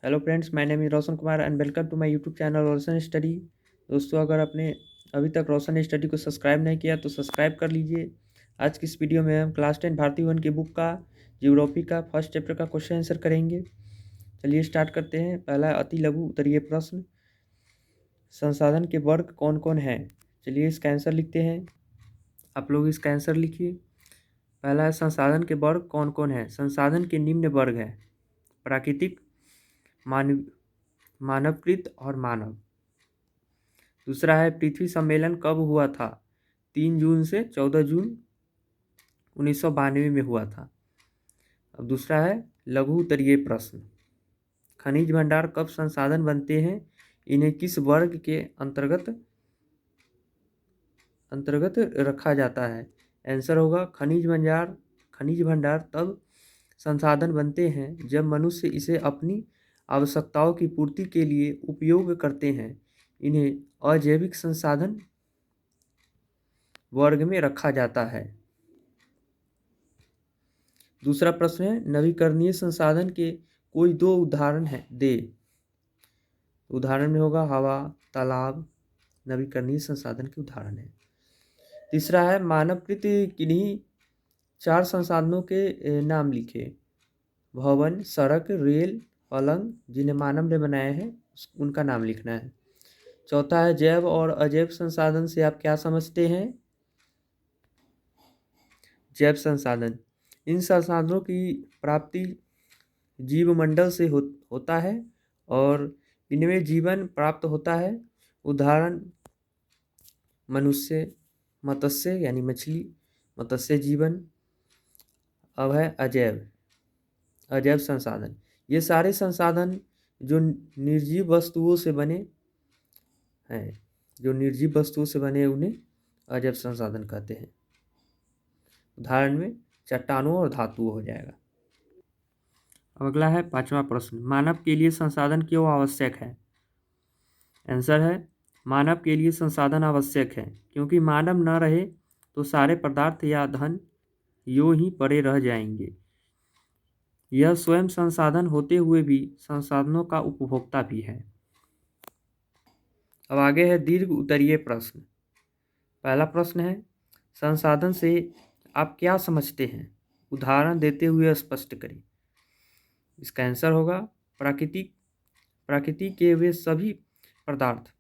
Hello friends, my name is Roshan Kumar and welcome to my YouTube channel Roshan study. दोस्तों, अगर आपने अभी तक रोशन स्टडी को सब्सक्राइब नहीं किया तो सब्सक्राइब कर लीजिए। आज की इस वीडियो में हम क्लास 10 भारतीय वन की बुक का ज्योग्राफी का फर्स्ट चैप्टर का क्वेश्चन आंसर करेंगे। चलिए स्टार्ट करते हैं। पहला अति लघु उत्तरीय प्रश्न, संसाधन के वर्ग कौन कौन हैं। चलिए इसका आंसर लिखते हैं। आप लोग इसका आंसर लिखिए। पहला है संसाधन के वर्ग कौन कौन है। संसाधन के निम्न वर्ग हैं: प्राकृतिक, मानव, मानवकृत और मानव। दूसरा है पृथ्वी सम्मेलन कब हुआ था। 3 जून से 14 जून 1992 में हुआ था। अब दूसरा है लघु उत्तरीय प्रश्न, खनिज भंडार कब संसाधन बनते हैं, इन्हें किस वर्ग के अंतर्गत रखा जाता है। आंसर होगा खनिज भंडार तब संसाधन बनते हैं जब मनुष्य इसे अपनी आवश्यकताओं की पूर्ति के लिए उपयोग करते हैं। इन्हें अजैविक संसाधन वर्ग में रखा जाता है। दूसरा प्रश्न है नवीकरणीय संसाधन के कोई 2 उदाहरण है दे। उदाहरण में होगा हवा, तालाब, नवीकरणीय संसाधन के उदाहरण है। तीसरा है मानवकृत किन्हीं 4 संसाधनों के नाम लिखे। भवन, सड़क, रेल, पलंग, जिन्हें मानव ने बनाया है उनका नाम लिखना है। चौथा है जैव और अजैव संसाधन से आप क्या समझते हैं। जैव संसाधन, इन संसाधनों की प्राप्ति जीवमंडल से होता है और इनमें जीवन प्राप्त होता है। उदाहरण मनुष्य, मत्स्य यानी मछली, मत्स्य जीवन। अब है अजैव संसाधन, ये सारे संसाधन जो निर्जीव वस्तुओं से बने उन्हें अजैव संसाधन कहते हैं। उदाहरण में चट्टानों और धातुओं हो जाएगा। अगला है 5वां प्रश्न, मानव के लिए संसाधन क्यों आवश्यक है। आंसर है मानव के लिए संसाधन आवश्यक है क्योंकि मानव न रहे तो सारे पदार्थ या धन यूं ही पड़े रह जाएंगे। यह स्वयं संसाधन होते हुए भी संसाधनों का उपभोक्ता भी है। अब आगे है दीर्घ उत्तरीय प्रश्न। पहला प्रश्न है संसाधन से आप क्या समझते हैं, उदाहरण देते हुए स्पष्ट करें। इसका आंसर होगा प्रकृति के वे सभी पदार्थ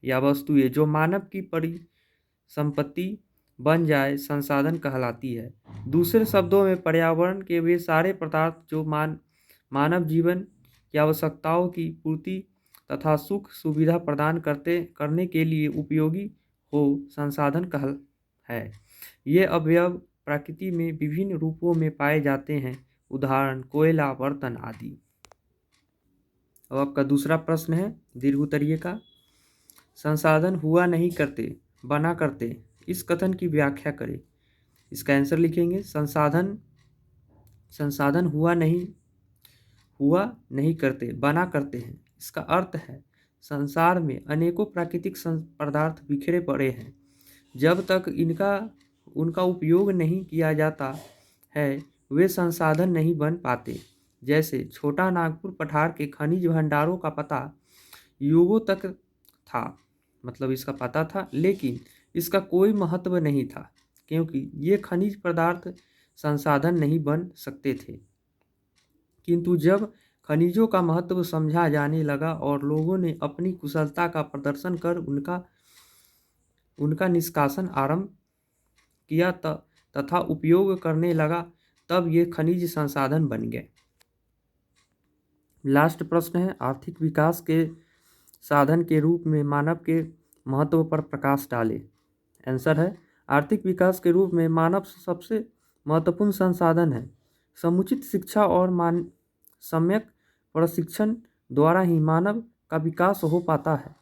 या वस्तुएं जो मानव की परिसंपत्ति बन जाए संसाधन कहलाती है। दूसरे शब्दों में पर्यावरण के वे सारे पदार्थ जो मानव जीवन की आवश्यकताओं की पूर्ति तथा सुख सुविधा प्रदान करने के लिए उपयोगी हो संसाधन है। ये अवयव प्रकृति में विभिन्न रूपों में पाए जाते हैं, उदाहरण कोयला, बर्तन आदि। अब आपका दूसरा प्रश्न है दीर्घ उत्तरीय का, संसाधन हुआ नहीं करते बना करते, इस कथन की व्याख्या करें। इसका आंसर लिखेंगे संसाधन हुआ नहीं करते बना करते हैं। इसका अर्थ है संसार में अनेकों प्राकृतिक पदार्थ बिखरे पड़े हैं, जब तक उनका उपयोग नहीं किया जाता है वे संसाधन नहीं बन पाते। जैसे छोटा नागपुर पठार के खनिज भंडारों का पता युगों तक था, मतलब इसका पता था लेकिन इसका कोई महत्व नहीं था क्योंकि ये खनिज पदार्थ संसाधन नहीं बन सकते थे। किंतु जब खनिजों का महत्व समझा जाने लगा और लोगों ने अपनी कुशलता का प्रदर्शन कर उनका निष्कासन आरंभ किया तथा उपयोग करने लगा, तब ये खनिज संसाधन बन गए। लास्ट प्रश्न है आर्थिक विकास के साधन के रूप में मानव के महत्व पर प्रकाश डाले। आंसर है आर्थिक विकास के रूप में मानव सबसे महत्वपूर्ण संसाधन है। समुचित शिक्षा और सम्यक प्रशिक्षण द्वारा ही मानव का विकास हो पाता है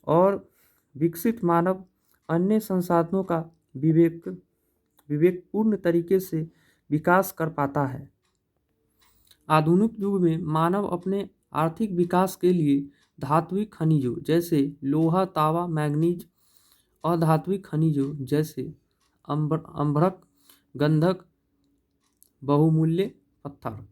और विकसित मानव अन्य संसाधनों का विवेकपूर्ण तरीके से विकास कर पाता है। आधुनिक युग में मानव अपने आर्थिक विकास के लिए धात्विक खनिजों जैसे लोहा, तांबा, मैंगनीज, अधात्विक खनिजों जैसे अम्बरक, गंधक, बहुमूल्य पत्थर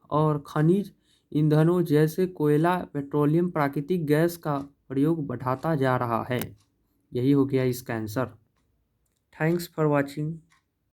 और खनिज ईंधनों जैसे कोयला, पेट्रोलियम, प्राकृतिक गैस का प्रयोग बढ़ाता जा रहा है। यही हो गया इसका आंसर। Thanks for watching.